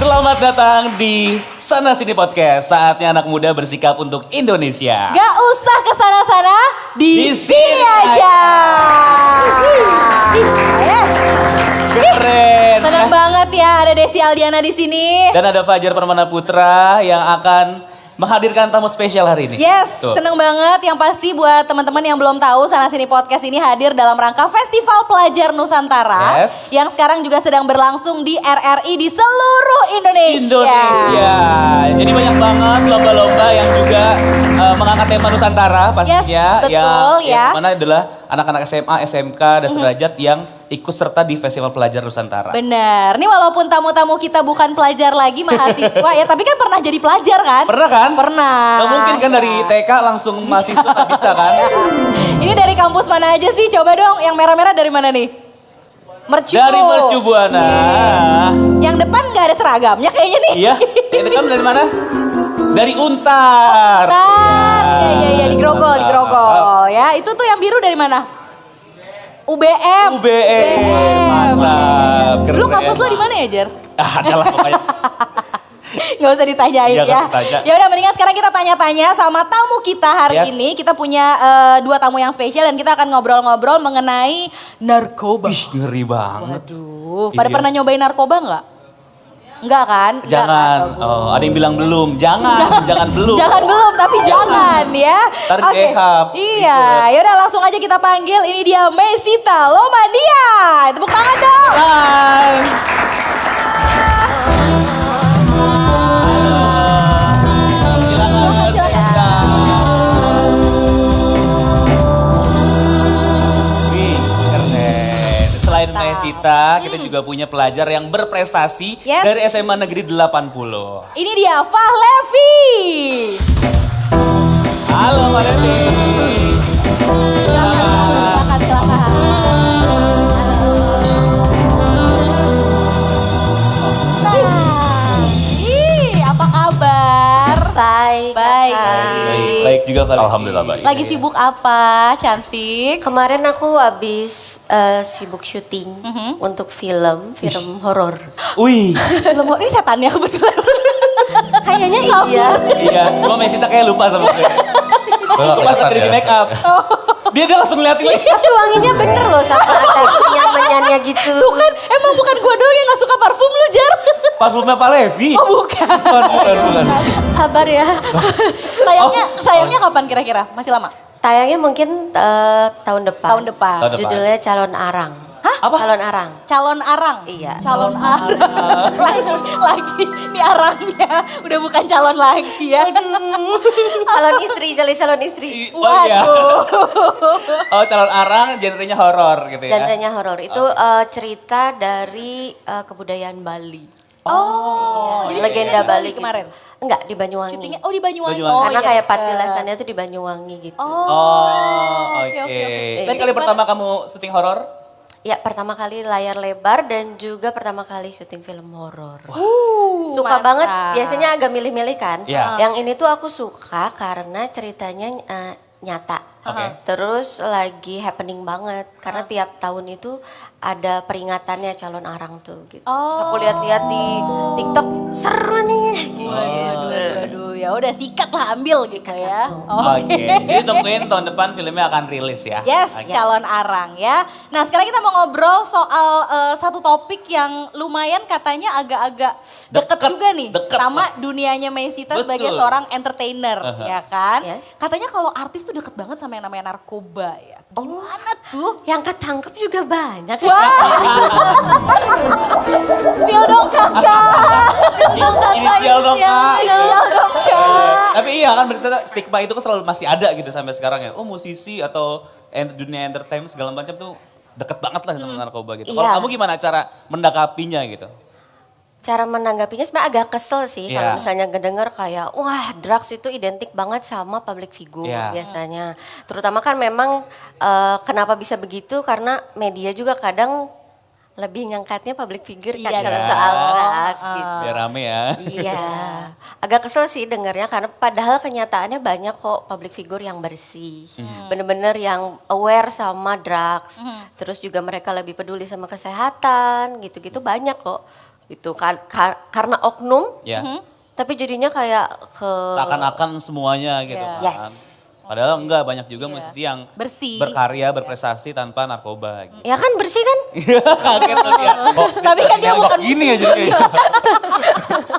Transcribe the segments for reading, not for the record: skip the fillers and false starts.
Selamat datang di Sana Sini Podcast. Saatnya anak muda bersikap untuk Indonesia. Gak usah kesana-sana, di sini aja. Keren. Senang banget ya ada Desi Aldiana di sini. Dan ada Fajar Permana Putra yang akan menghadirkan tamu spesial hari ini. Yes, Tuh. seneng banget. Yang pasti buat teman-teman yang belum tahu, Sana Sini Podcast ini hadir dalam rangka Festival Pelajar Nusantara. Yes. Yang sekarang juga sedang berlangsung di RRI di seluruh Indonesia. Indonesia. Jadi banyak banget lomba-lomba yang juga mengangkat tema Nusantara pastinya. Yes, betul ya. Yang mana adalah anak-anak SMA, SMK, dan sederajat yang ikut serta di Festival Pelajar Nusantara. Bener. Ini walaupun tamu-tamu kita bukan pelajar lagi, mahasiswa ya. Tapi kan pernah jadi pelajar kan? Pernah kan? Pernah. Gak mungkin kan dari TK langsung mahasiswa gak bisa kan? Ini dari kampus mana aja sih? Coba dong, yang merah-merah dari mana nih? Mercu. Dari Mercu Buana. Yang depan nggak ada seragamnya kayaknya nih. Iya, yang dekat dari mana? Dari Untar. Untar. Iya, di Grogol ya. Itu tuh yang biru dari mana? UBM. Mantap. Keren, Lu kampus lo di mana ya, Jer? Adalah pokoknya. Gak usah ditanyain Iya, ya. nggak usah ditanya. Ya udah mendingan sekarang kita tanya-tanya sama tamu kita hari Yes. ini. Kita punya dua tamu yang spesial dan kita akan ngobrol-ngobrol mengenai narkoba. Ih, ngeri banget. Waduh, pada Iya. pernah nyobain narkoba nggak? Enggak kan? Enggak Jangan. kan? Oh, ada yang bilang belum. Jangan belum. Jangan belum, tapi jangan ya. Ntar Oke. dehap. Iya, yaudah langsung aja kita panggil. Ini dia Mesita Lomania. Tepuk tangan dong. Hai. Wih, keren. Selain Mesita, kita juga punya pelajar yang berprestasi Yes. dari SMA Negeri 80. Ini dia Fahlevi. Halo Mbak Levi. Silakan. Ih, apa kabar? Baik. Baik. Baik juga Mbak Levi. Alhamdulillah baik. Lagi sibuk apa, cantik? Kemarin aku habis sibuk syuting untuk film horor. Wih, Belum ini setannya kebetulan. Kayaknya iya. iya. Cuma Mesita kayak lupa sama gue. Itu pas lagi di make up. Dia langsung ngeliatin lagi. Tapi wanginya bener loh sama ada menyanyi gitu. Tuh kan, emang bukan gua doang yang gak suka parfum lu, Jar. Parfumnya Pak Levi. Oh bukan. Bukan. Sabar ya. Sayangnya kapan kira-kira? Masih lama? Tayangnya mungkin tahun depan. Tahun depan. Tahun depan. Judulnya Calon Arang. Hah? Apa? Calon Arang. Calon arang? Iya. Calon arang. lagi, ini arangnya udah bukan calon lagi ya. Calon istri, calon istri. Oh iya. Oh calon arang, genrenya horor gitu ya. Genrenya horor. Itu cerita dari kebudayaan Bali. Oh, Iya, jadi legenda syutingnya di Bali gitu. kemarin. Enggak, di Banyuwangi. Syutingnya di Banyuwangi. Banyuwangi. Oh, Karena iya, kayak deket. patilasannya tuh di Banyuwangi gitu. Oh, oke. oke. Ini Berarti kali gimana? pertama kamu syuting horor? Ya, pertama kali layar lebar dan juga pertama kali syuting film horor. Suka mantap. banget, biasanya agak milih-milih kan. Iya. Yang ini tuh aku suka karena ceritanya nyata. Oke. Terus lagi happening banget karena tiap tahun itu ada peringatannya calon arang tuh gitu. Terus aku lihat-lihat di TikTok seru nih. Aduh, ya udah sikat lah ambil gitu ya. Oke. Jadi tungguin tahun depan filmnya akan rilis ya. Yes, Oke. calon arang ya. Nah sekarang kita mau ngobrol soal satu topik yang lumayan katanya agak-agak deket Deket, juga nih deket. sama dunianya Mesita sebagai Betul. seorang entertainer, ya kan? Yes. Katanya kalau artis tuh deket banget sama yang namanya narkoba ya. Gimana tuh? Yang ketangkep juga banyak. Wah, spill dong kakak. Inisial dong Kak. Spill dong kak. Tapi iya kan berarti stigma itu kan selalu masih ada gitu sampai sekarang ya. Oh musisi atau dunia entertainment segala macam tuh deket banget lah sama narkoba gitu. Kalau Iya. kamu gimana cara mendakapinya gitu? Cara menanggapinya sebenarnya agak kesel sih Iya. kalau misalnya ngedenger kayak wah drugs itu identik banget sama public figure Iya. biasanya. Terutama kan memang kenapa bisa begitu karena media juga kadang lebih ngangkatnya public figure kan Iya, kalau kan? soal drugs gitu. Biar rame ya. Iya, agak kesel sih dengernya karena padahal kenyataannya banyak kok public figure yang bersih, bener-bener yang aware sama drugs, terus juga mereka lebih peduli sama kesehatan, gitu-gitu banyak kok, gitu kan karena oknum Ya. tapi jadinya kayak ke Seakan-akan semuanya gitu Iya. kan. Yes. Padahal enggak, banyak juga musisi yang Bersih. berkarya, berprestasi tanpa narkoba gitu. ya kan bersih kan Kaget tuh dia. Kok Tapi kan dia nembak bukan gini aja kayak.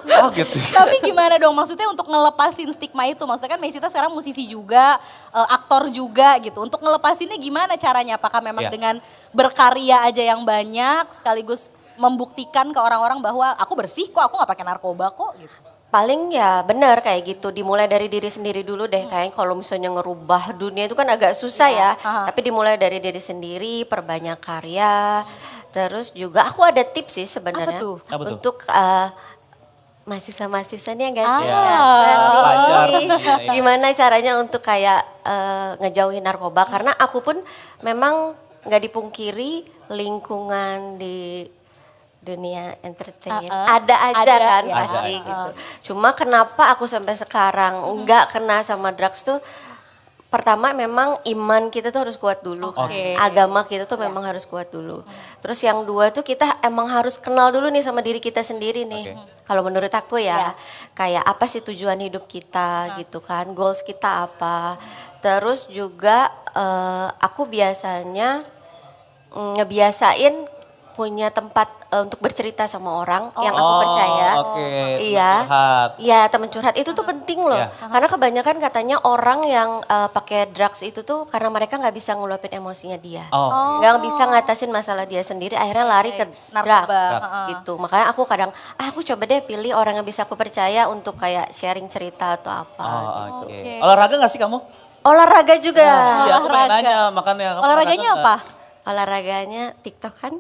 Kaget. Tapi gimana dong maksudnya untuk ngelepasin stigma itu? Maksudnya kan Mesita sekarang musisi juga, aktor juga gitu. Untuk ngelepasinnya gimana caranya? Apakah memang Iya. dengan berkarya aja yang banyak sekaligus membuktikan ke orang-orang bahwa aku bersih kok, aku nggak pakai narkoba kok gitu. paling ya benar kayak gitu dimulai dari diri sendiri dulu deh kayaknya kalau misalnya ngerubah dunia itu kan agak susah ya tapi dimulai dari diri sendiri perbanyak karya terus juga aku ada tips sih sebenarnya Apa tuh? Apa tuh? untuk mahasiswa-mahasiswa nih yang gak Pelajar. gimana caranya untuk kayak ngejauhin narkoba karena aku pun memang nggak dipungkiri lingkungan di dunia entertain ada aja Ada, kan ya. pasti Ada. gitu. Cuma kenapa aku sampai sekarang nggak kena sama drugs tuh pertama memang iman kita tuh harus kuat dulu. Oke. Agama kita tuh memang harus kuat dulu. Terus yang dua tuh kita emang harus kenal dulu nih sama diri kita sendiri nih. Kalau menurut aku ya, kayak apa sih tujuan hidup kita gitu kan, goals kita apa. Terus juga aku biasanya ngebiasain punya tempat untuk bercerita sama orang yang aku percaya. Oke. Iya. Curhat. Iya, teman curhat itu tuh penting loh. Iya. Karena kebanyakan katanya orang yang pakai drugs itu tuh karena mereka nggak bisa ngeluapin emosinya dia. Oh. Nggak bisa ngatasin masalah dia sendiri, akhirnya lari ke Narkoba. drugs gitu. Makanya aku kadang, aku coba deh pilih orang yang bisa aku percaya untuk kayak sharing cerita atau apa Oh, gitu. oke. Olahraga gak sih kamu? Olahraga juga. Iya, aku pengen Olahraga. nanya makanya. kamu Olahraganya olahraga apa? nggak? Olahraganya TikTok kan?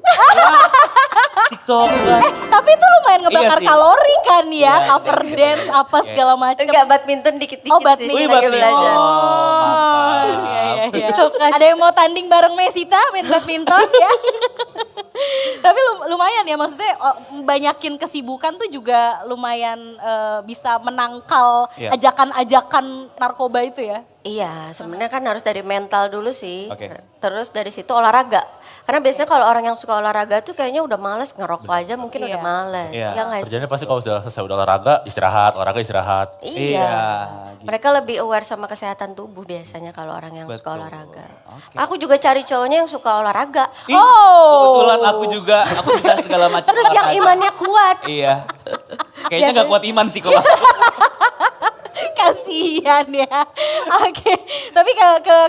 TikTok kan? Tapi itu lumayan ngebakar sih. kalori kan ya, Iya, cover dance apa segala macam. Enggak, badminton dikit-dikit Oh, sih. badminton. Wih, Lagi badminton. belajar. Oh, mantap. Iya, iya. Tuh kan. Ada yang mau tanding bareng Mesita main badminton ya? Tapi lumayan ya maksudnya banyakin kesibukan tuh juga lumayan bisa menangkal Iya. ajakan-ajakan narkoba itu ya. Iya, sebenarnya kan harus dari mental dulu sih. Oke. Terus dari situ olahraga. Karena biasanya kalau orang yang suka olahraga tuh kayaknya udah males ngerokok aja mungkin udah males. Iya. Ya nggak sih? Kerjanya pasti kalau sudah selesai udah olahraga, olahraga istirahat. Iya. Gitu. Mereka lebih aware sama kesehatan tubuh biasanya kalau orang yang suka Betul. olahraga. Aku juga cari cowoknya yang suka olahraga. Ih, kebetulan aku juga, aku bisa segala macam Terus yang olahraga. imannya kuat. Iya. Kayaknya gak kuat iman sih kalau. Kasihan ya. Oke. Tapi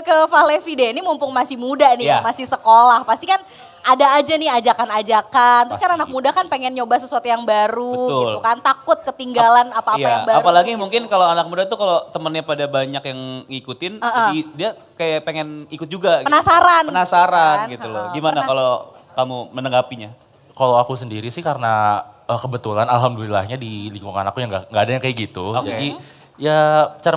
ke Falevi deh, ini mumpung masih muda nih, Iya. masih sekolah. Pasti kan ada aja nih ajakan-ajakan. Terus kan anak muda kan pengen nyoba sesuatu yang baru Betul. gitu kan. Takut ketinggalan apa-apa Iya, yang baru. apalagi gitu. mungkin kalau anak muda tuh kalau temennya pada banyak yang ngikutin, jadi dia kayak pengen ikut juga. gitu. Penasaran. Penasaran Kan? gitu loh. Gimana kalau kamu menanggapinya? Kalau aku sendiri sih karena kebetulan alhamdulillahnya di lingkungan aku yang nggak ada yang kayak gitu. Oke. Jadi ya cara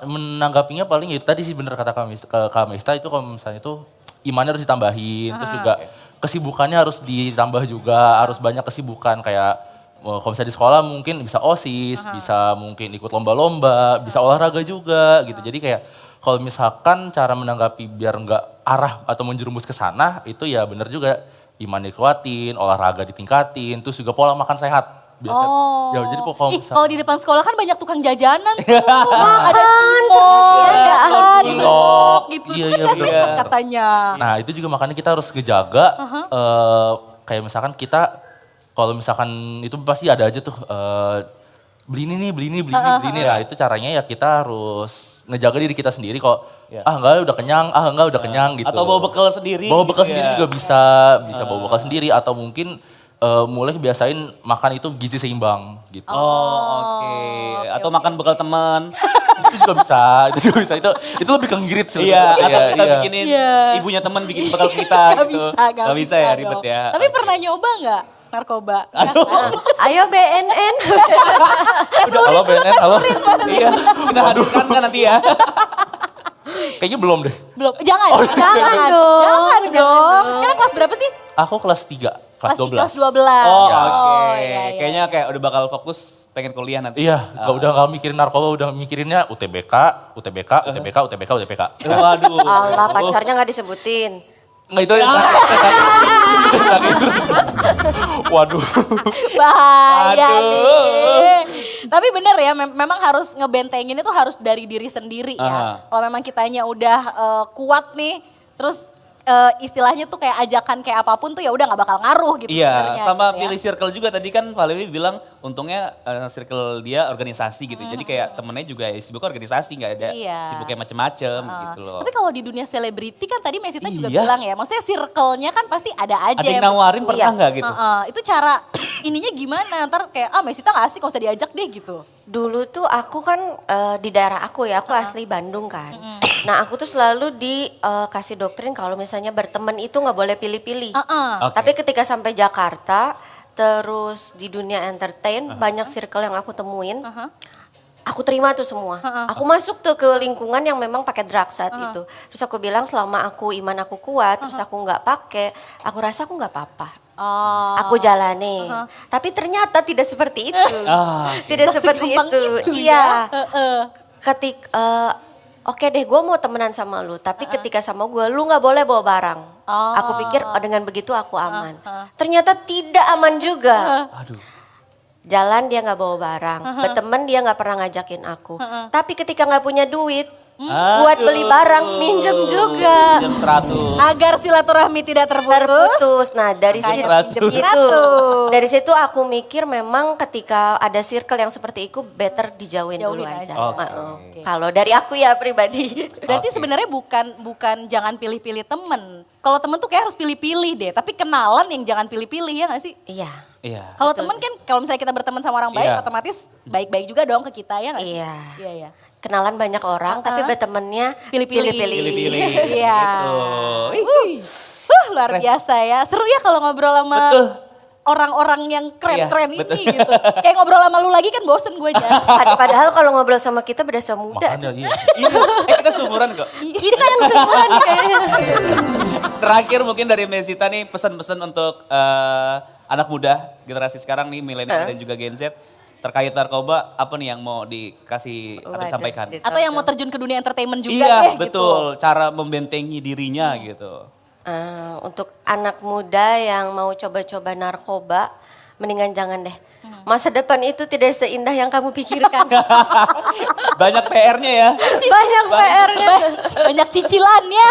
menanggapinya paling itu tadi sih bener kata Kak Mesta itu kalau misalnya itu imannya harus ditambahin. Terus juga kesibukannya harus ditambah juga, harus banyak kesibukan kayak kalau misalnya di sekolah mungkin bisa OSIS, bisa mungkin ikut lomba-lomba, bisa olahraga juga gitu. Jadi kayak kalau misalkan cara menanggapi biar nggak arah atau menjerumus ke sana itu ya bener juga iman dikuatin, olahraga ditingkatin, terus juga pola makan sehat. Biasanya, ya jadi kalau Ih, misal- kalau di depan sekolah kan banyak tukang jajanan tuh. Ada cimol, ada cilok gitu. Iya, Itu iya, kan bener. sehat katanya. Nah itu juga makanya kita harus ngejaga, kayak misalkan kita, kalau misalkan itu pasti ada aja tuh, beli ini nih, beli ini, beli ini, beli ini. Nah itu caranya ya kita harus ngejaga diri kita sendiri kok, Iya. enggak udah kenyang, enggak udah kenyang gitu. Atau bawa bekal sendiri. Bawa bekal gitu sendiri ya. juga bisa bawa bekal sendiri atau mungkin mulai kebiasain makan itu gizi seimbang gitu. Oh, oke. Atau makan bekal teman. Itu juga bisa, itu lebih ke ngirit sih. Iya, atau kita iya. bikinin Iya. ibunya teman bikin bekal kita Gak gitu. bisa, Gak bisa ya, ribet dong. ya. Tapi pernah nyoba nggak narkoba? Ayo BNN. Halo BNN, halo. Iya, kita hadirkan kan nanti ya. Kayaknya belum deh. Belum, jangan. jangan dong. Jangan dong. Sekarang kelas berapa sih? Aku kelas 3, kelas 12. Kelas 12. Oh, Iya. oke. iya, iya. Kayaknya kayak udah bakal fokus pengen kuliah nanti. Iya, udah gak mikirin narkoba, udah mikirinnya UTBK. Waduh. Allah pacarnya nggak disebutin. Nggak itu yang Waduh. Bahaya Aduh. nih. Tapi bener ya, memang harus ngebentengin itu harus dari diri sendiri ya. Aha. Kalau memang kitanya udah kuat nih, terus istilahnya tuh kayak ajakan kayak apapun tuh ya udah nggak bakal ngaruh gitu. Iya, sebenarnya sama gitu ya. pilih circle juga tadi kan Pak Lewi bilang untungnya circle dia organisasi gitu. Jadi kayak temennya juga ya sibuk organisasi, nggak ada Iya. sibuknya macem-macem gitu loh. Tapi kalau di dunia selebriti kan tadi Mesita juga Iya. bilang ya, maksudnya circle-nya kan pasti ada aja. Ada yang nawarin pernah Iya. nggak gitu? Itu cara ininya gimana? Ntar kayak Mesita gak asik gak usah diajak deh gitu. Dulu tuh aku kan di daerah aku ya, aku asli Bandung kan. Nah aku tuh selalu dikasih doktrin kalau misalnya berteman itu nggak boleh pilih-pilih. Oke. Tapi ketika sampai Jakarta, terus di dunia entertain, banyak circle yang aku temuin. Aku terima tuh semua. Aku masuk tuh ke lingkungan yang memang pakai drugs saat itu. Terus aku bilang selama aku iman aku kuat, terus aku nggak pakai, aku rasa aku nggak apa-apa. Oh. Aku jalani. Tapi ternyata tidak seperti itu. Ah, Tidak seperti Gampang itu. itu ya. Iya. Oke deh, gue mau temenan sama lu. Tapi ketika sama gue, lu nggak boleh bawa barang. Oh. Aku pikir dengan begitu aku aman. Ternyata tidak aman juga. aduh. Jalan dia nggak bawa barang, berteman dia nggak pernah ngajakin aku. Tapi ketika nggak punya duit, buat beli barang minjem juga. Jam 100. Agar silaturahmi tidak terputus. Terputus. Nah dari situ, Makanya pinjem itu, dari situ aku mikir memang ketika ada circle yang seperti itu better dijauhin dulu Jauhin aja. aja. Oke. Kalau dari aku ya pribadi. Berarti Oke. sebenarnya bukan jangan pilih-pilih temen. Kalau temen tuh kayak harus pilih-pilih deh. Tapi kenalan yang jangan pilih-pilih ya gak sih? Iya. Iya. Kalau temen kan kalau misalnya kita berteman sama orang baik, Iya. otomatis baik-baik juga dong ke kita ya nggak sih? Iya. Iya iya. Kenalan banyak orang, tapi bertemannya Pilih-pilih. Pilih-pilih. Iya. Gitu. Luar biasa ya. Seru ya kalau ngobrol sama Betul. orang-orang yang keren-keren Iya, betul. ini gitu. Kayak ngobrol sama lu lagi kan bosen gue aja. Padahal kalau ngobrol sama kita berasa muda. Makanya iya. Iya, kita seumuran kok. Kita yang seumuran kayaknya. Terakhir mungkin dari Mesita nih pesan-pesan untuk anak muda generasi sekarang nih milenial dan juga Gen Z terkait narkoba apa nih yang mau dikasih atau Waduh, disampaikan? dit- Atau yang mau terjun ke dunia entertainment juga Iya deh betul, gitu. cara membentengi dirinya gitu. Untuk anak muda yang mau coba-coba narkoba, mendingan jangan deh. Masa depan itu tidak seindah yang kamu pikirkan. Banyak PR-nya ya. Banyak PR-nya. Banyak cicilannya.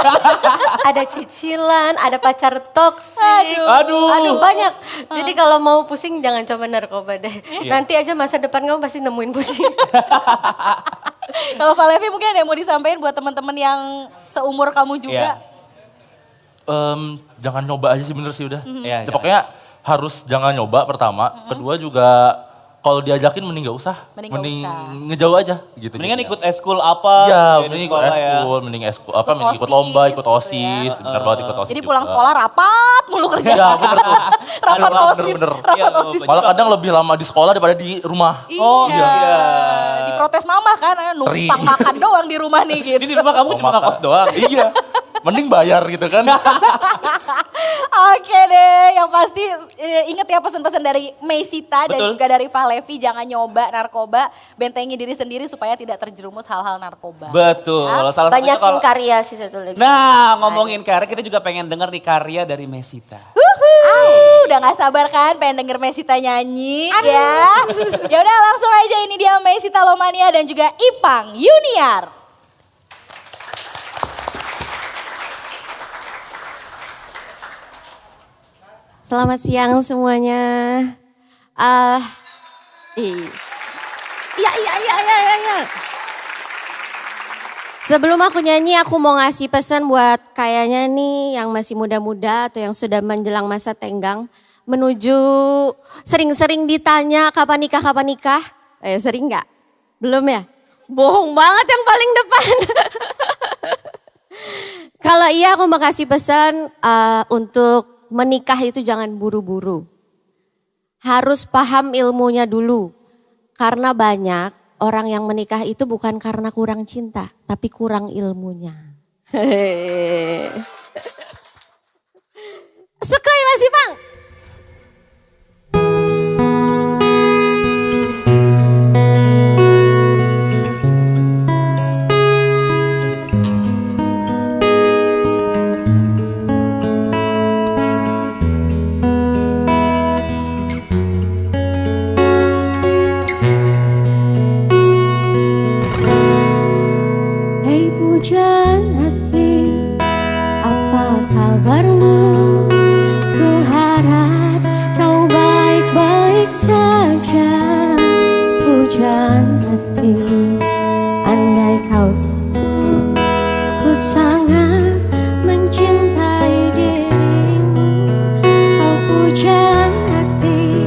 Ada cicilan, ada pacar toksik. Aduh. Banyak. Jadi kalau mau pusing jangan coba narkoba deh. Nanti aja masa depan kamu pasti nemuin pusing. Kalau Pak Levi mungkin ada yang mau disampaikan buat teman-teman yang seumur kamu juga. Iya. Jangan nyoba aja sih bener sih udah. Iya, Ya, pokoknya harus jangan nyoba pertama. Kedua juga kalau diajakin mending gak usah. Mending nggak usah. ngejauh aja gitu. Mendingan jadinya. ikut eskul apa? Iya, gitu ya di mending ikut sekolah ya. eskul, mending eskul apa, mending ikut OSIS lomba, ikut gitu OSIS, bener banget ikut OSIS. Jadi juga. pulang sekolah rapat mulu kerja. Iya, bener tuh. Rapat Bener, OSIS. bener. Rapat Iya, OSIS. Malah kadang lebih lama di sekolah daripada di rumah. Oh, Iya. iya. Diprotes mama kan, numpang makan doang di rumah nih gitu. Ini di rumah kamu cuma makan. ngekos doang. Iya. Mending bayar gitu kan. Oke deh, yang pasti inget ya pesan-pesan dari Mesita dan Betul. juga dari Pak Levi, jangan nyoba narkoba, bentengi diri sendiri supaya tidak terjerumus hal-hal narkoba. Betul. Salah satunya Banyakin kalau karya sih satu lagi. Nah, ngomongin karya, kita juga pengen denger nih karya dari Mesita. Udah gak sabar kan pengen denger Mesita nyanyi ya. Ya udah langsung aja, ini dia Mesita Lomania dan juga Ipang Yuniar. Selamat siang semuanya. Iya. Sebelum aku nyanyi, aku mau ngasih pesan buat kayaknya nih yang masih muda-muda atau yang sudah menjelang masa tenggang. Menuju sering-sering ditanya kapan nikah. Sering nggak? Belum ya? Bohong banget yang paling depan. Kalau iya aku mau kasih pesan untuk menikah itu jangan buru-buru. Harus paham ilmunya dulu. Karena banyak orang yang menikah itu bukan karena kurang cinta, tapi kurang ilmunya. Sukoi Mas Ipang. pujaan hati. Andai kau tahu ku sangat mencintai dirimu. Kau pujaan hati.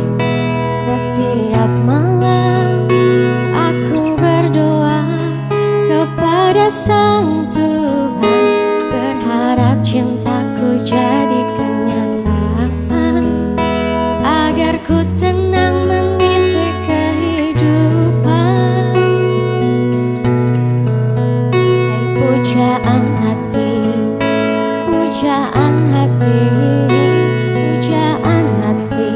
Setiap malam aku berdoa kepada Sang Tuhan, berharap cintaku jadi kenyataan, agar ku tenang meniti kehidupan. Hai pujaan hati, pujaan hati, pujaan hati,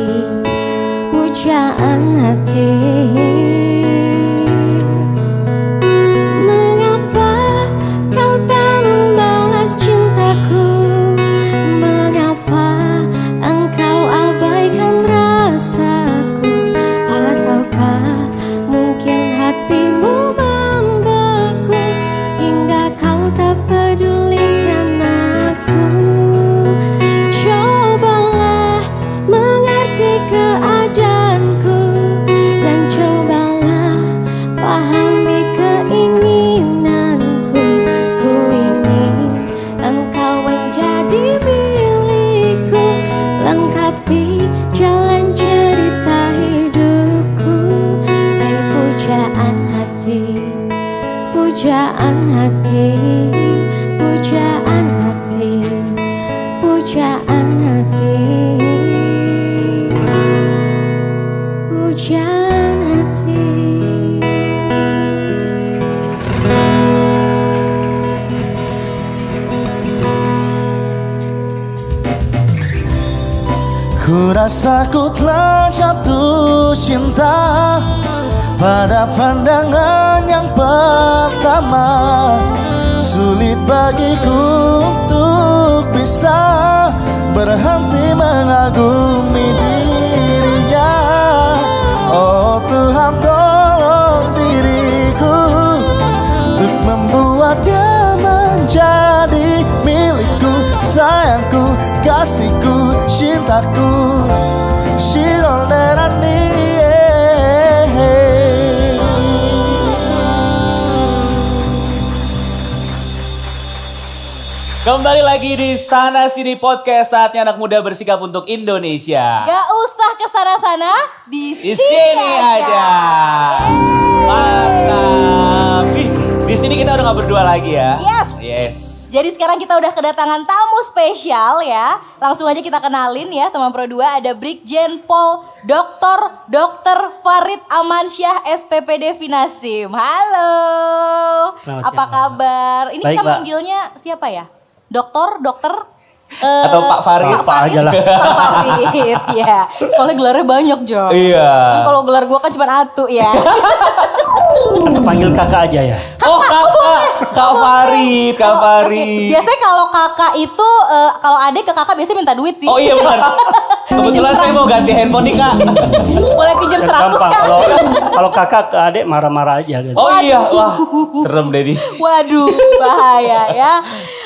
pujaan hati. Mengapa kau tak membalas cintaku? Mengapa engkau abaikan rasaku? Ataukah mungkin hatimu membeku hingga kau tak pedulikan aku? Cobalah mengerti keadaanku dan cobalah pahami keinginanku. Ku ingin engkau menjadi milikku, lengkapi jalan cerita hidupku. Hai pujaan hati, pujaan hati, pujaan hati, pujaan hati, pujaan hati. Ku rasa ku telah jatuh cinta pada pandangan yang pertama. Sulit bagiku untuk bisa berhenti mengagumi dirinya. Oh Tuhan, tolong diriku untuk membuatnya menjadi milikku. Sayangku, kasihku, cintaku, Shilolderani. Kembali lagi di Sana Sini Podcast, saatnya anak muda bersikap untuk Indonesia. Gak usah kesana-sana, di Di sini sini aja. aja. Mantap. Ih, di sini kita udah gak berdua lagi ya. Yes. Jadi sekarang kita udah kedatangan tamu spesial ya. Langsung aja kita kenalin ya teman Pro 2, ada Brigjen Pol Dr. Farid Amansyah SPPD Finasim. Halo. Apa kabar? Ini Baik, kita Mbak. manggilnya siapa ya? Dokter? Atau Pak Farid? Pak Farid aja lah. Pak Farid, ya. Soalnya gelarnya banyak, Jo. Iya. Kan kalau gelar gua kan cuma atu ya. Atau panggil kakak aja ya. Oh kakak, Kak Farid, Kak Oh, Farid. oke. Biasanya kalau kakak itu, kalau adik ke kakak biasanya minta duit sih. Oh iya benar. Kebetulan saya mau ganti handphone nih Kak. Boleh pinjam 100 Gampang. Kak? Kalau kakak ke adik marah-marah aja gitu. Oh iya, wah serem deh nih. Waduh, bahaya ya.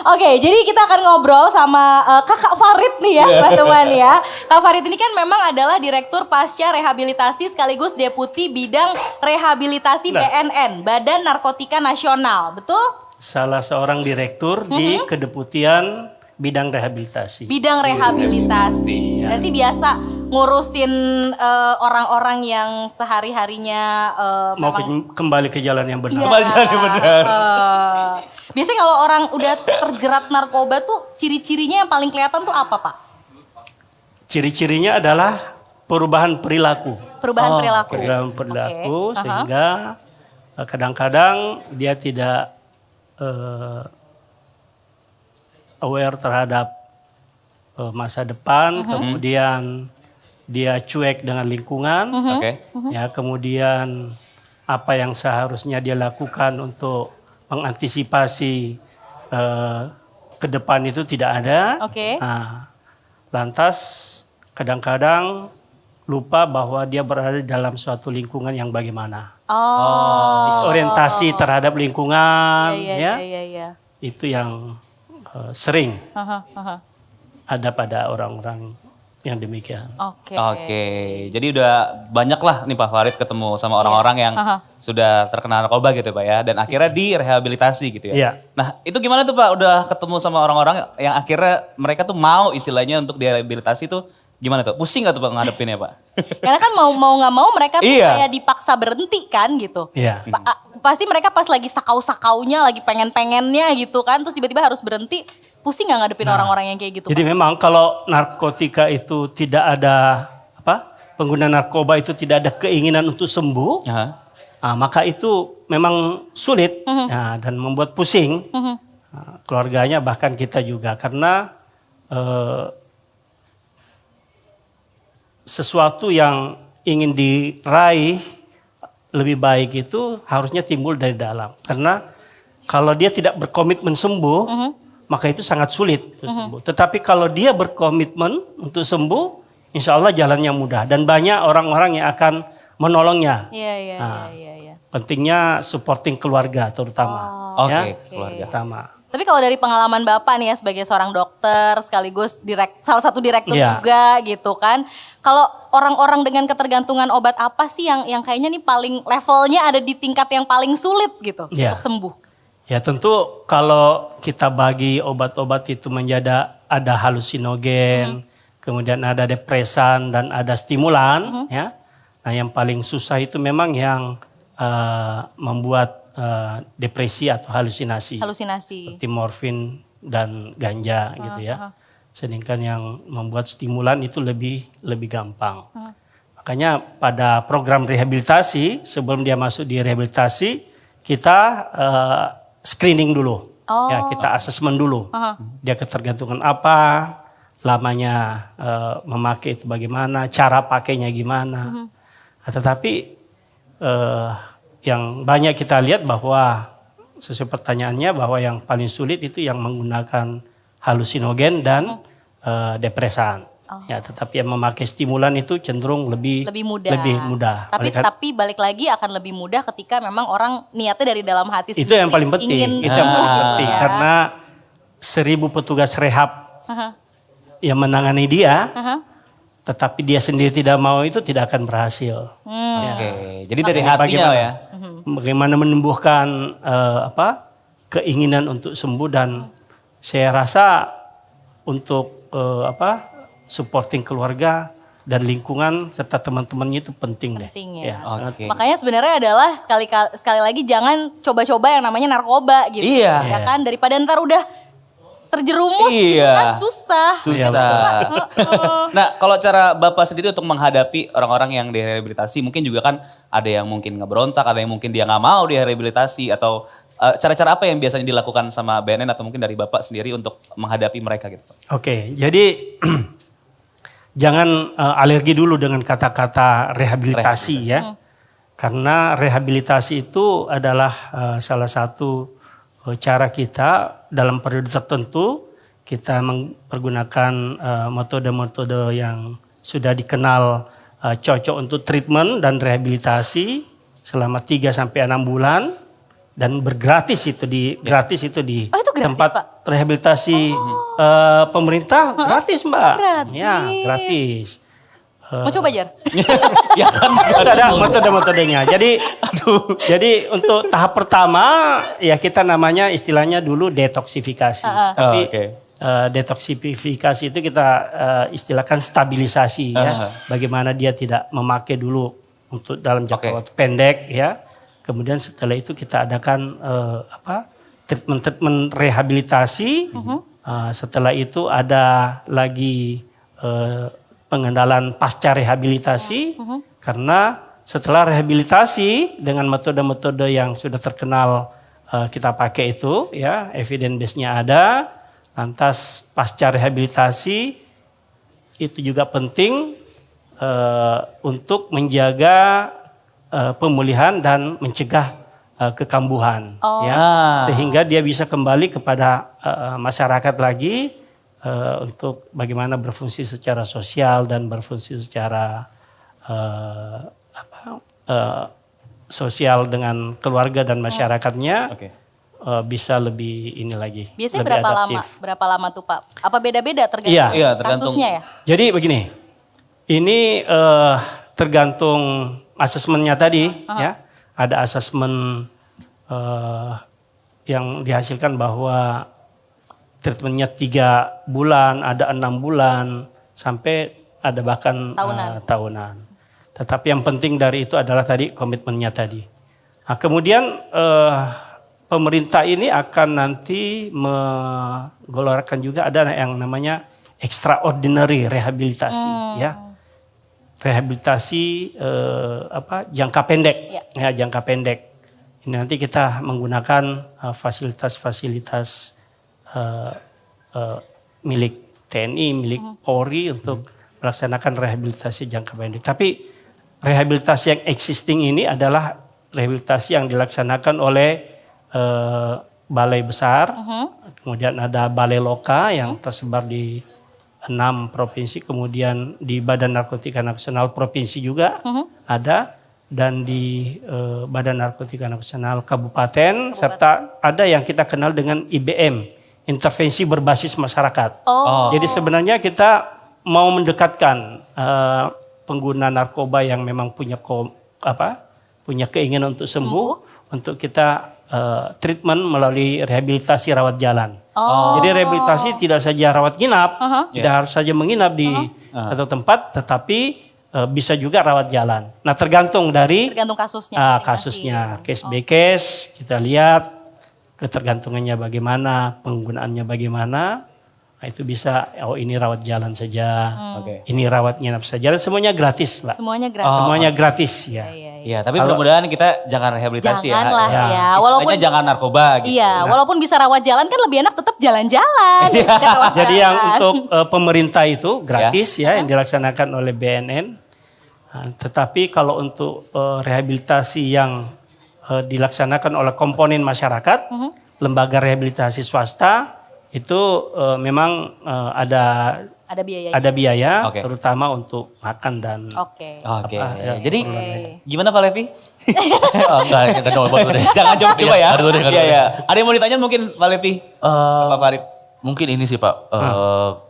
Oke, jadi kita akan ngobrol sama kakak Farid nih ya, teman-teman ya. Kak Farid ini kan memang adalah Direktur Pasca Rehabilitasi sekaligus Deputi Bidang Rehabilitasi BNN, Badan Narkotika Nasional, betul? Salah seorang direktur di Kedeputian Bidang Rehabilitasi. Bidang rehabilitasi. Berarti biasa ngurusin orang-orang yang sehari-harinya Mau kembali ke jalan yang benar. Kembali jalan yang benar. Biasanya kalau orang udah terjerat narkoba tuh ciri-cirinya yang paling kelihatan tuh apa, Pak? Ciri-cirinya adalah perubahan perilaku. Perubahan perilaku. Perubahan perilaku Oke. sehingga kadang-kadang dia tidak aware terhadap masa depan, kemudian dia cuek dengan lingkungan, Oke. ya kemudian apa yang seharusnya dia lakukan untuk mengantisipasi ke depan itu tidak ada. Oke. Nah, lantas kadang-kadang lupa bahwa dia berada dalam suatu lingkungan yang bagaimana. Oh. Disorientasi terhadap lingkungan, Iya. itu yang sering Aha. ada pada orang-orang yang demikian. Oke. Oke, jadi udah banyak lah nih Pak Farid ketemu sama orang-orang yang sudah terkena narkoba gitu Pak ya. Dan akhirnya direhabilitasi gitu ya. Iya. Nah itu gimana tuh Pak, udah ketemu sama orang-orang yang akhirnya mereka tuh mau istilahnya untuk direhabilitasi tuh gimana tuh? Pusing gak tuh Pak ngadepinnya Pak? Karena kan mau nggak mau mereka tuh Iya. kayak dipaksa berhenti kan gitu. Iya. Pasti mereka pas lagi sakau-sakaunya, lagi pengen-pengennya gitu kan, terus tiba-tiba harus berhenti. Pusing nggak ngadepin orang-orang yang kayak gitu? Jadi Pak? memang kalau narkotika itu tidak ada pengguna narkoba itu tidak ada keinginan untuk sembuh, maka itu memang sulit ya, dan membuat pusing keluarganya bahkan kita juga karena sesuatu yang ingin diraih lebih baik itu harusnya timbul dari dalam. Karena kalau dia tidak berkomitmen sembuh, maka itu sangat sulit untuk sembuh. Tetapi kalau dia berkomitmen untuk sembuh, insya Allah jalannya mudah. Dan banyak orang-orang yang akan menolongnya. Iya. Pentingnya supporting keluarga terutama. Oke, keluarga. Pertama. Tapi kalau dari pengalaman Bapak nih ya sebagai seorang dokter sekaligus salah satu direktur Iya. juga gitu kan. Kalau orang-orang dengan ketergantungan obat apa sih yang kayaknya nih paling levelnya ada di tingkat yang paling sulit gitu Iya. untuk sembuh? Ya tentu kalau kita bagi obat-obat itu menjadi ada halusinogen, kemudian ada depresan dan ada stimulan, ya. Nah yang paling susah itu memang yang membuat depresi atau halusinasi. Halusinasi. Seperti morfin dan ganja gitu ya. Sedangkan yang membuat stimulan itu lebih gampang. Makanya pada program rehabilitasi sebelum dia masuk di rehabilitasi kita screening dulu. Ya, kita asesmen dulu. Dia ketergantungan apa, lamanya memakai itu bagaimana, cara pakainya gimana. Tetapi yang banyak kita lihat bahwa sesuai pertanyaannya bahwa yang paling sulit itu yang menggunakan halusinogen dan depresan. Ya, tetapi yang memakai stimulan itu cenderung lebih mudah. Tapi balik lagi akan lebih mudah ketika memang orang niatnya dari dalam hati Itu yang paling penting. Itu yang paling penting ya. karena 1000 petugas rehab yang menangani dia, tetapi dia sendiri tidak mau itu tidak akan berhasil. Oke, jadi dari hatinya ya. Bagaimana menumbuhkan keinginan untuk sembuh dan saya rasa untuk supporting keluarga dan lingkungan serta teman-temannya itu penting deh. Penting ya. Oke. Makanya sebenarnya adalah sekali lagi jangan coba-coba yang namanya narkoba gitu. Iya. Ya kan daripada ntar udah terjerumus gitu Iya. kan susah. Susah. Nah, kalau cara Bapak sendiri untuk menghadapi orang-orang yang direhabilitasi, mungkin juga kan ada yang mungkin ngeberontak, ada yang mungkin dia nggak mau direhabilitasi, atau cara-cara apa yang biasanya dilakukan sama BNN atau mungkin dari Bapak sendiri untuk menghadapi mereka gitu? Oke, jadi jangan alergi dulu dengan kata-kata rehabilitasi ya. Karena rehabilitasi itu adalah salah satu cara kita dalam periode tertentu kita mempergunakan metode-metode yang sudah dikenal cocok untuk treatment dan rehabilitasi selama 3 sampai 6 bulan dan bergratis itu di gratis itu di Oh, itu gratis, tempat Pak? rehabilitasi pemerintah gratis Mbak. Gratis. Ya, gratis. Mau coba Jar? Ya kan. Ada metode-metodenya. Jadi untuk tahap pertama ya kita namanya istilahnya dulu detoksifikasi. Tapi oke. Detoksifikasi itu kita istilahkan stabilisasi ya. Bagaimana dia tidak memakai dulu untuk dalam jangka waktu pendek ya. Kemudian setelah itu kita adakan treatment rehabilitasi. Setelah itu ada lagi pengendalian pasca rehabilitasi karena setelah rehabilitasi dengan metode-metode yang sudah terkenal kita pakai itu ya evidence base-nya ada, lantas pasca rehabilitasi itu juga penting untuk menjaga pemulihan dan mencegah kekambuhan ya sehingga dia bisa kembali kepada masyarakat lagi untuk bagaimana berfungsi secara sosial dan berfungsi secara sosial dengan keluarga dan masyarakatnya bisa lebih ini lagi. Biasanya lebih berapa adaptif. lama? Berapa lama tuh Pak? Apa beda-beda tergantung Iya, tergantung. kasusnya ya? Jadi begini, ini tergantung asesmennya tadi, ya. Ada asesmen yang dihasilkan bahwa treatmentnya 3 bulan, ada 6 bulan, sampai ada bahkan tahunan. Tetapi yang penting dari itu adalah tadi komitmennya tadi. Nah, kemudian pemerintah ini akan nanti menggelorkan juga ada yang namanya extraordinary rehabilitasi, ya. Rehabilitasi jangka pendek, ya jangka pendek. Ini nanti kita menggunakan fasilitas-fasilitas milik TNI, milik Polri untuk melaksanakan rehabilitasi jangka pendek. Tapi rehabilitasi yang existing ini adalah rehabilitasi yang dilaksanakan oleh balai besar, kemudian ada balai loka yang tersebar di 6 provinsi, kemudian di Badan Narkotika Nasional Provinsi juga ada, dan di Badan Narkotika Nasional Kabupaten, serta ada yang kita kenal dengan IBM, intervensi berbasis masyarakat. Jadi sebenarnya kita mau mendekatkan pengguna narkoba yang memang punya keinginan untuk sembuh, untuk kita treatment melalui rehabilitasi rawat jalan. Jadi rehabilitasi tidak saja rawat inap, tidak harus saja menginap di satu tempat, tetapi bisa juga rawat jalan. Nah, tergantung kasusnya. Kasusnya, case by case, kita lihat ketergantungannya bagaimana, penggunaannya bagaimana. Nah, itu bisa, ini rawat jalan saja, ini rawat nginap saja, dan semuanya gratis, Mbak. Semuanya gratis. Semuanya gratis, ya. Iya, tapi mudah-mudahan kita jangan rehabilitasi Janganlah, ya. ya. Walaupun jangan narkoba gitu. Iya, walaupun bisa rawat jalan kan lebih enak tetap jalan-jalan. Jadi yang untuk pemerintah itu gratis ya yang dilaksanakan oleh BNN. Nah, tetapi kalau untuk rehabilitasi yang dilaksanakan oleh komponen masyarakat, lembaga rehabilitasi swasta itu memang ada biaya terutama untuk makan dan Jadi gimana Pak Levi? Enggak coba dulu deh. Jangan coba ya. Iya. Iya. Ada yang mau ditanya mungkin Pak Levi? Pak Farid? Mungkin ini sih Pak,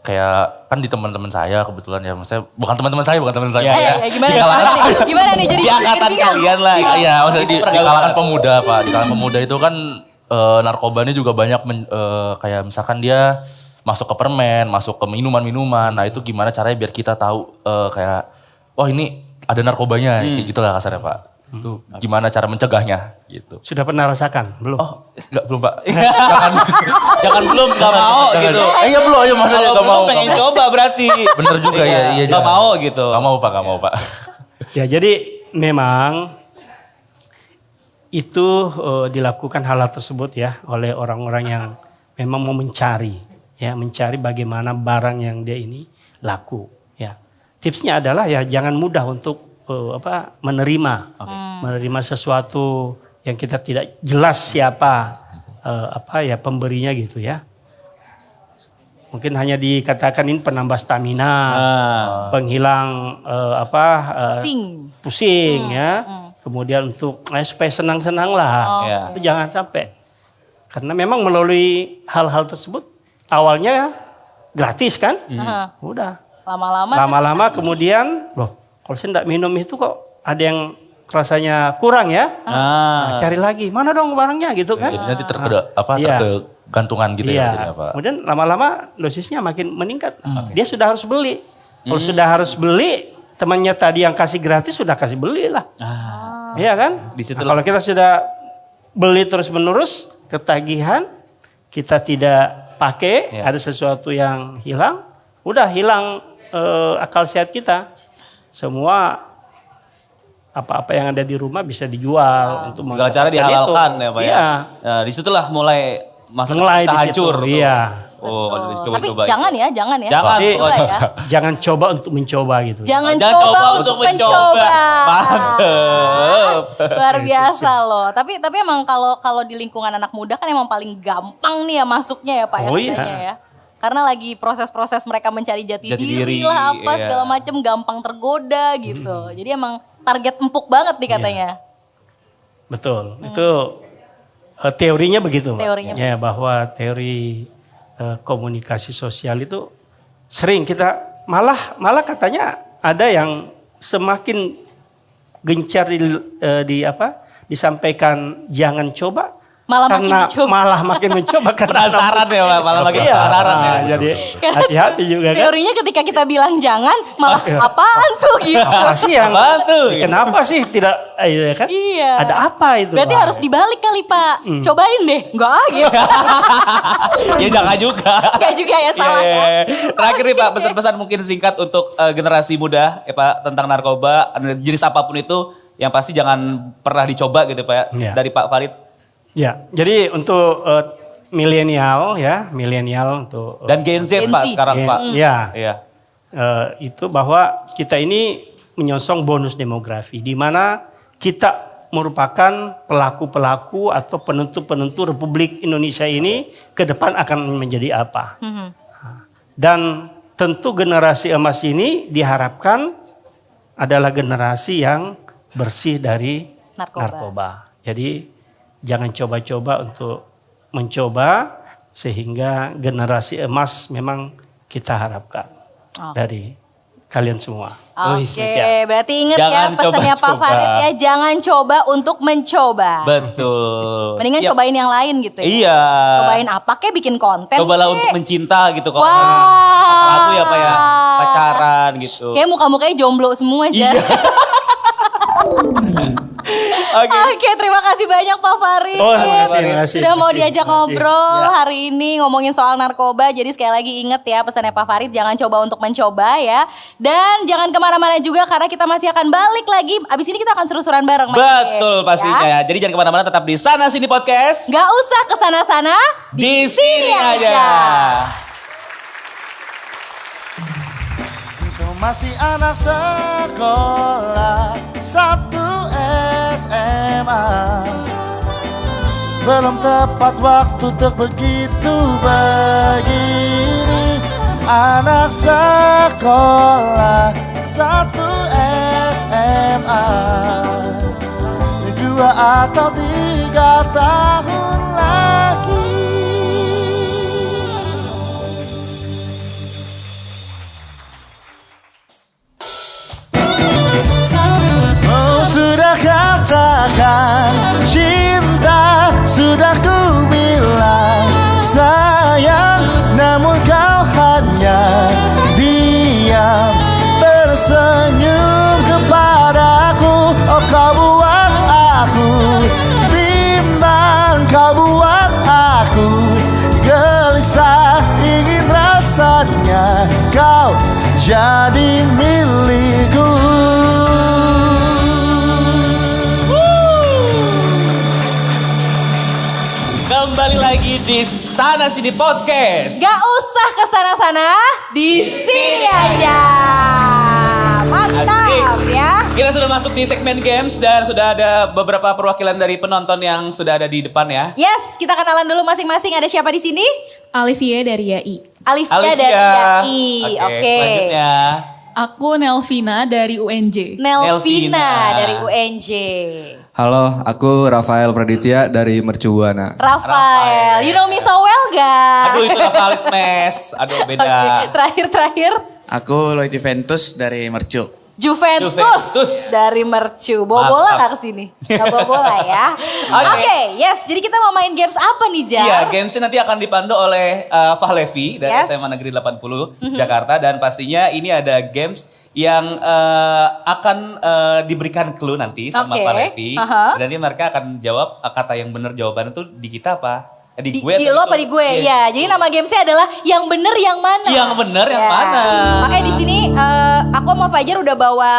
kayak kan di teman-teman saya kebetulan ya, maksudnya bukan teman-teman saya. Gimana nih jadi di angkatan kalian lah. Iya, maksudnya di kalangan pemuda Pak, di kalangan pemuda itu kan narkoba ini juga banyak kayak misalkan dia masuk ke permen, masuk ke minuman-minuman. Nah itu gimana caranya biar kita tahu kayak, wah ini ada narkobanya, kayak gitu lah kasarnya Pak. Itu gimana cara mencegahnya gitu. Sudah pernah rasakan? Belum? Oh, enggak belum Pak. Jangan belum, gak mau gitu. Iya belum, ayo maksudnya Kalau gak mau. belum pengen coba berarti. Bener juga ya, iya. Gak mau gitu. Gak mau Pak. Ya jadi memang itu dilakukan hal tersebut ya oleh orang-orang yang memang mau mencari bagaimana barang yang dia ini laku ya. Tipsnya adalah ya jangan mudah untuk menerima sesuatu yang kita tidak jelas siapa pemberinya gitu ya. Mungkin hanya dikatakan ini penambah stamina, penghilang pusing ya. Kemudian untuk supaya senang-senang lah. Itu jangan sampai. Karena memang melalui hal-hal tersebut awalnya gratis kan? Udah. Lama-lama kemudian loh, kalau saya tidak minum itu kok ada yang rasanya kurang ya. Nah, cari lagi. Mana dong barangnya gitu kan? Jadi nanti tergantungan gitu ya. Jadi apa? Kemudian lama-lama dosisnya makin meningkat. Dia sudah harus beli. Kalau sudah harus beli, temannya tadi yang kasih gratis sudah kasih beli lah. Iya kan? Nah, kalau kita sudah beli terus-menerus, ketagihan, kita tidak pakai, ada sesuatu yang hilang, udah hilang akal sehat kita. Semua apa-apa yang ada di rumah bisa dijual untuk segala cara dihalalkan ya Pak ya. Nah, disitulah mulai masa kita hancur. Iya. Tapi jangan ya. Jangan coba untuk mencoba gitu. Jangan coba untuk mencoba. Mantep. Luar biasa loh. Tapi emang kalau di lingkungan anak muda kan emang paling gampang nih ya masuknya ya Pak katanya ya. Karena lagi proses-proses mereka mencari jati diri lah segala macam gampang tergoda gitu. Jadi emang target empuk banget nih katanya. Betul. Itu teorinya begitu, Mbak. Teorinya Ya, bahwa teori komunikasi sosial itu sering kita malah katanya ada yang semakin gencar disampaikan jangan coba, Malah makin karena dicoba. malah makin mencoba karena Penasaran ya, malah makin Iya, penasaran ya. jadi hati-hati juga kan. Teorinya ketika kita bilang jangan, malah apaan tuh gitu. Apa sih yang Apaan tuh? kenapa sih tidak ya kan? Iya. Ada apa itu? Berarti Pak? harus dibalik kali Pak. Cobain deh. Enggak gitu. Ya jangan juga. Enggak juga ya salah ya. Iya. Terakhir nih Pak, pesan-pesan mungkin singkat untuk generasi muda ya Pak tentang narkoba, jenis apapun itu yang pasti jangan pernah dicoba gitu Pak ya. Iya. Dari Pak Farid. Ya, jadi untuk milenial untuk Dan Gen Z Pak sekarang Pak. Ya, Iya. itu bahwa kita ini menyongsong bonus demografi, di mana kita merupakan pelaku-pelaku atau penentu-penentu Republik Indonesia ini ke depan akan menjadi apa. Dan tentu generasi emas ini diharapkan adalah generasi yang bersih dari narkoba. Jadi jangan coba-coba untuk mencoba, sehingga generasi emas memang kita harapkan dari kalian semua. Oke, berarti ingat Jangan ya pesannya Pak coba-coba. Farid ya, jangan coba untuk mencoba. Betul. Mendingan Siap. cobain yang lain gitu ya. Iya. Cobain apa kek, bikin konten Cobalah kek. untuk mencinta gitu kalau Wah. lagu ya Pak ya, pacaran gitu. Kayak muka-mukanya jomblo semua aja. Iya. Oke. Oke, terima kasih banyak Pak Farid. Oh, terima kasih. Sudah mau Terima kasih. diajak Terima kasih. ngobrol Ya. hari ini ngomongin soal narkoba. Jadi sekali lagi ingat ya pesannya Pak Farid, jangan coba untuk mencoba ya. Dan jangan kemana-mana juga karena kita masih akan balik lagi. Abis ini kita akan seru-seruan bareng. Mas. Betul pastinya Ya. ya. Jadi jangan kemana-mana, tetap di Sana Sini Podcast. Gak usah kesana-sana. Di sini aja. Kau masih anak sekolah 1 SMA, belum tepat waktu untuk begitu begini. Anak sekolah 1 SMA, 2 atau 3 tahun lagi. Oh, sudah katakan cinta, sudah ku bilang sayang, namun kau hanya diam tersenyum kepadaku. Oh, kau buat aku bimbang, kau buat aku gelisah, ingin rasanya kau jadi milikku. Kembali lagi di Sana Sini Podcast. Gak usah kesana-sana, di sini aja. Mantap ya. Kita sudah masuk di segmen games dan sudah ada beberapa perwakilan dari penonton yang sudah ada di depan ya. Yes, kita kenalan dulu masing-masing. Ada siapa di sini? Alivia dari YAI. Alivia dari YAI. Oke. Selanjutnya. Aku Nelvina dari UNJ. Nelvina Nelvina. dari UNJ. Halo, aku Rafael Praditya dari Mercubuana. Rafael, you know me so well gak? Aduh itu Rafaelis Mes. Aduh beda. Oke, terakhir Aku Lloyd Juventus dari Mercu. Juventus, Juventus. dari Mercu. Bawa bola Mantap. gak kesini? Gak bawa bola ya. Oke. Oke, yes. Jadi kita mau main games apa nih, Jar? Iya, gamesnya nanti akan dipandu oleh Fahlevi dari Yes. SMA Negeri 80 Jakarta, dan pastinya ini ada games yang akan diberikan clue nanti sama Oke. Fahlevi. Aha. Dan nanti mereka akan jawab kata yang benar jawabannya tuh di kita apa? Di Di gue lo apa di gue? Iya. Ya, jadi nama gamesnya adalah yang bener yang mana? Yang bener yang Ya. mana? Makanya di sini aku sama Fajar udah bawa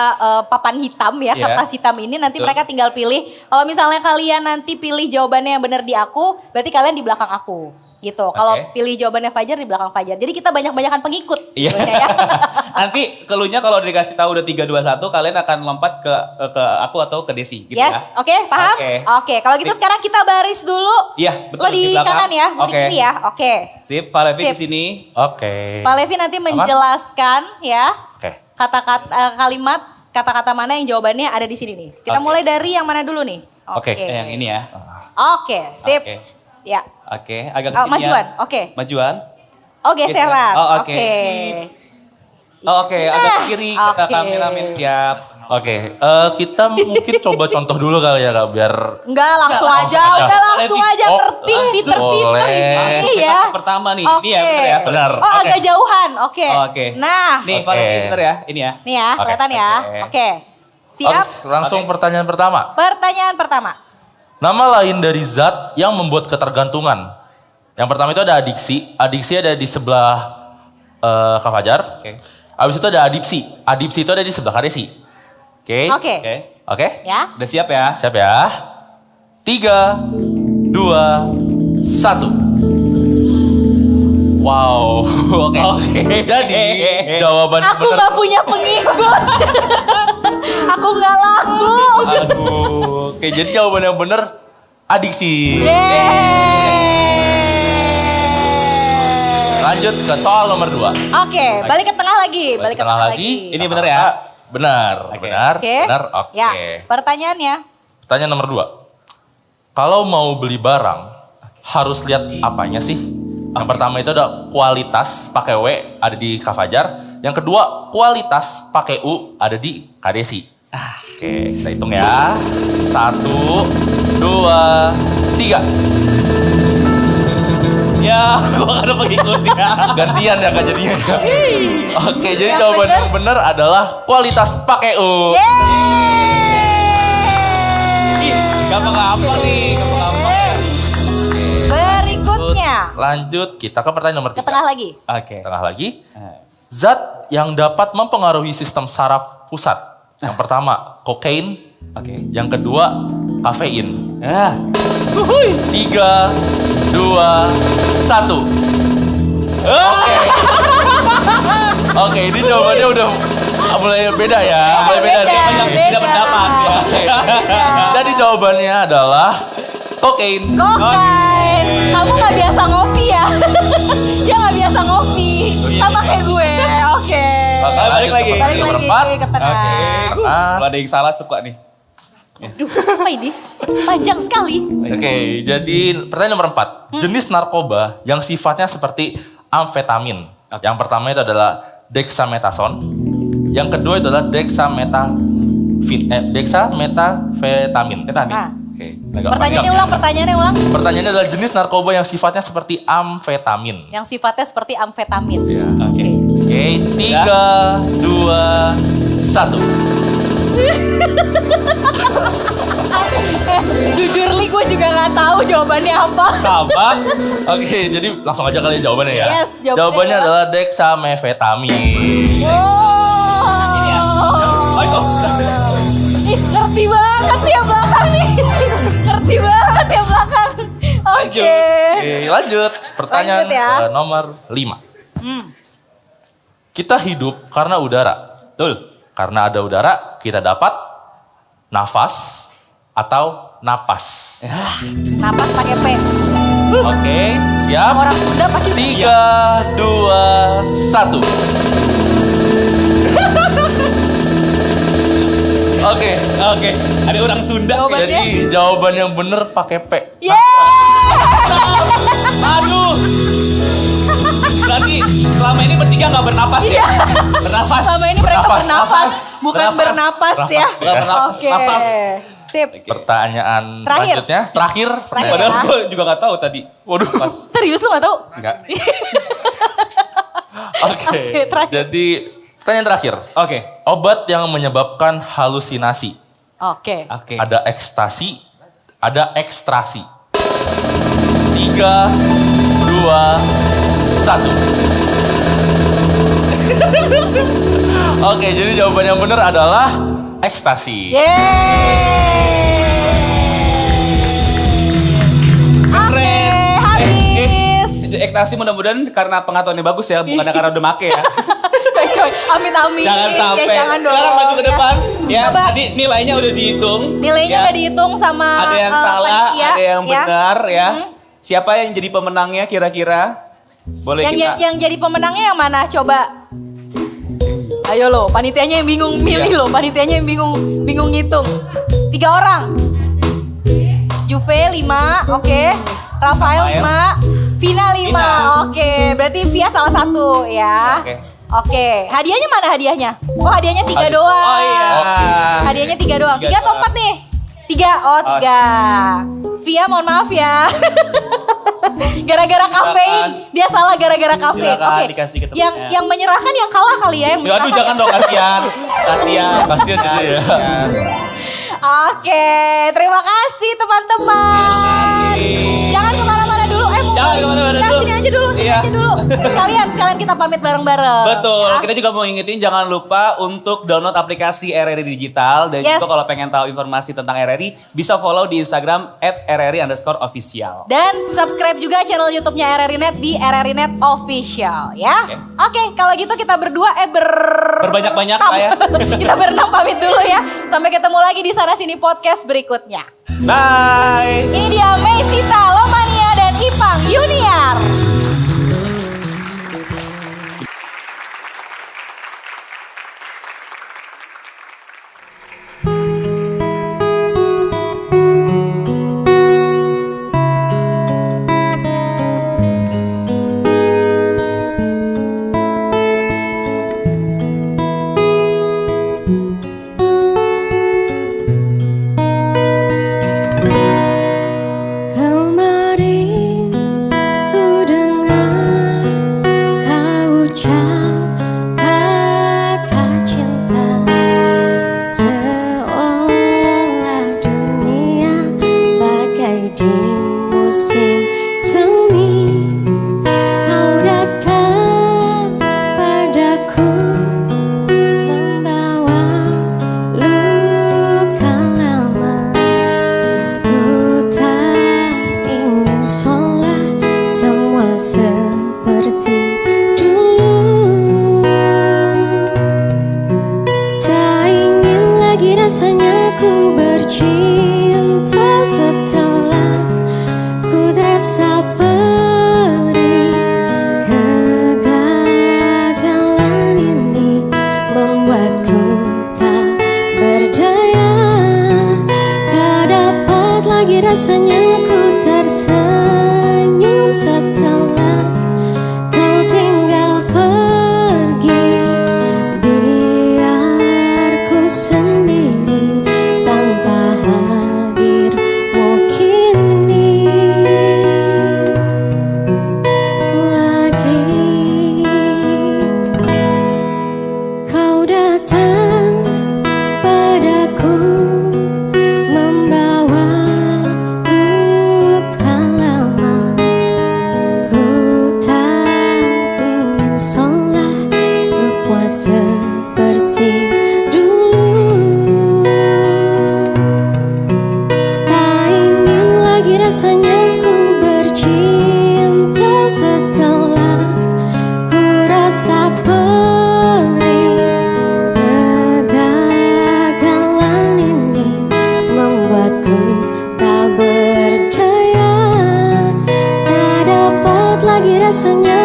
papan hitam ya, Iya. kertas hitam ini. Nanti Betul. mereka tinggal pilih. Kalau misalnya kalian nanti pilih jawabannya yang bener di aku, berarti kalian di belakang aku. Gitu. Kalau Oke. pilih jawabannya Fajar di belakang Fajar. Jadi kita banyak-banyakan pengikut. Iya. sebetulnya ya. Nanti clue-nya kalau dikasih tahu udah 3 2 1 kalian akan lompat ke aku atau ke Desi gitu Yes, ya. oke, paham? Oke. Oke, kalau gitu Sip. sekarang kita baris dulu. Iya, betul, Lo di di belakang. kanan ya, lo di Oke. kiri ya. Oke. Sip, Fahlevi di Sip. sini. Oke. Pak Levi nanti menjelaskan ya Oke. kata-kata kalimat kata-kata mana yang jawabannya ada di sini nih. Kita Oke. mulai dari yang mana dulu nih? Oke, Yang ini ya. Oke, sip. Oke. Ya. Oke, agak kesini ya. Majuan, oke. Majuan. Oh, geseran. Oh, oke. Sip. Oh, oke, agak ke kiri kata oke. kameramen siap. Oke, kita mungkin coba contoh dulu kali ya Kak, biar Enggak, langsung aja. aja. Udah langsung aja. Oh, Terting, langsung. pinter-pinter Boleh. ini ya. Pertama nih, Oke. ini ya bener ya. Benar. Oh, Oke. agak jauhan. Oke. Oke. Nah, Nih, Oke. Farah pinter ya, ini ya. nih ya, Oke. kelihatan ya. Oke. Oke. Siap? Oke, langsung pertanyaan pertama. Pertanyaan pertama. Nama lain dari zat yang membuat ketergantungan. Yang pertama itu ada adiksi. Adiksi ada di sebelah Kak Fajar. Oke. Habis itu ada adipsi. Adipsi itu ada di sebelah Kak Desi. Oke. Oke. Oke. Oke? Ya. Udah siap ya? Siap ya? 3, 2, 1. Wow. Oke. Jadi jawaban Aku nggak punya pengikut. Aku nggak laku. Aduh. Oke, jadi jawaban yang benar adiksi. Lanjut ke soal nomor 2. Oke, balik ke tengah lagi. Balik ke tengah lagi. Ini bener ya? Benar, Oke. benar, Oke. benar. Oke. Ya, pertanyaannya. Pertanyaan nomor 2. Kalau mau beli barang, harus lihat apanya sih? Yang pertama itu ada kualitas pakai W ada di Kak Fajar. Yang kedua, kualitas pakai U ada di Kak Desi. Oke, kita hitung ya. 1, 2, 3. Ya, gua gak ada pengikutnya. Gantian ya Kak jadinya. Oke, jadi Yang jawaban bener. yang benar adalah kualitas pakai U. Ih, gampang-gampang nih, gampang-gampang. Berikutnya. Lanjut kita ke pertanyaan nomor 3. Ke tengah lagi. Oke. Tengah lagi. Zat yang dapat mempengaruhi sistem saraf pusat. Yang pertama, kokain. Oke. Yang kedua, kafein. Ah, 3, 2, 1. Oke, ini jawabannya udah mulai beda ya. Mulai beda nih. beda pendapat ya. Oke. Jadi jawabannya adalah kokain. Kokain. Kamu nggak biasa ngopi ya? Dia nggak biasa ngopi. Sama kayak gue. Oke. Balik lagi. Balik Nomor lagi 4. ke tengah. Kalau ada yang salah suka nih. Duh, apa ini? Panjang sekali. Oke, jadi pertanyaan nomor 4. Jenis narkoba yang sifatnya seperti amfetamin. Yang pertama itu adalah dexamethasone. Yang kedua itu adalah dexamethafetamin. Nah, Oke, agak pertanyaannya panjang. ulang, pertanyaannya ulang. Pertanyaannya adalah jenis narkoba yang sifatnya seperti amfetamin. Yang sifatnya seperti amfetamin. Ya. Oke. Oke, 3, 2, 1. Jujur li, gue juga nggak tahu jawabannya apa. Sama. Oke, jadi langsung aja kali jawabannya ya. Yes, jawabannya jawabannya adalah- adalah dexamethetamin. Ih, ngerti banget yang belakang nih. Ngerti banget yang belakang. Oke. Oke, lanjut. Pertanyaan Lanjut ya. nomor 5. Kita hidup karena udara. Betul. Karena ada udara, kita dapat nafas atau napas. Napas pakai P. Oke, siap? Orang Sunda pakai 3, 2, 1. Oke, Oke. Ada orang Sunda. Jawabannya? jadi jawaban yang benar pakai P. Aduh. Berarti selama ini bertiga nggak bernapas ya? Bernapas. Selama ini mereka Bernafas, bernapas, bukan bernapas ya. Bukan bernapas, Oke. nafas. Sip. Pertanyaan Terakhir. selanjutnya, terakhir. Terakhir. Padahal Ya. gue juga nggak tahu tadi. Waduh. Serius lu gak tahu? Enggak. Oke, terakhir. jadi pertanyaan terakhir. Oke. Obat yang menyebabkan halusinasi. Oke. Oke. Ada ekstasi, ada ekstrasi. 3, 2, 1. Oke, jadi jawaban yang benar adalah ekstasi. Oke, habis. Ekstasi mudah-mudahan karena pengetahuannya bagus ya, bukan karena udah make ya. Coy, amit-amit. Jangan Ya, sampai. jangan dong. Sekarang maju ke depan. Ya, Coba. tadi nilainya udah dihitung. Nilainya Ya. udah dihitung sama Ada yang salah, panitia, ada yang ya. benar ya. Siapa yang jadi pemenangnya kira-kira? Boleh Yang, kita. yang jadi pemenangnya yang mana? Coba. Ayo lo, panitianya yang bingung milih lo, panitianya yang bingung ngitung. 3 orang. Juve 5, oke. Rafael 5, Vina 5, oke. Berarti Via salah satu ya. Oke, hadiahnya mana hadiahnya? Oh hadiahnya 3 doang. Oh iya. Hadiahnya 3 doang. 3 atau 4 nih? 3, oh 3. Via mohon maaf ya. Gara-gara kafein, dia salah gara-gara kafein. Oke. Yang menyerahkan yang kalah kali ya. Aduh jangan dong, kasihan. Kasihan ya. Oke, terima kasih teman-teman. Jangan kemana-mana dulu. Jangan kemana-mana dulu. Sini aja dulu. Sekalian kita pamit bareng-bareng. Betul. Ya. Kita juga mau ingetin jangan lupa untuk download aplikasi RRI Digital. Dan juga kalau pengen tahu informasi tentang RRI, bisa follow di Instagram @RRI_official. Dan subscribe juga channel YouTube-nya RRI Net di RRI Net Official ya. Oke, kalau gitu kita berdua berbanyak-banyak lah ya. Kita berenam pamit dulu ya. Sampai ketemu lagi di Sana Sini Podcast berikutnya. Bye. Ini dia Meisita, Lomania dan Ipang Yuniar. Rasanya ku bercinta setelah ku terasa perih. Kegagalan ini membuatku tak berdaya. Tak dapat lagi rasanya ku tersenyum setelah kau tinggal pergi. Biar ku sendiri tanpa hadirmu kini lagi. Kau datang padaku membawa luka lama. Ku tak ingin sholat semua seperti dulu. Tak ingin lagi rasanya ku bercinta setelah ku rasa perih. Kegagalan ini membuatku tak berdaya. Tak dapat lagi rasanya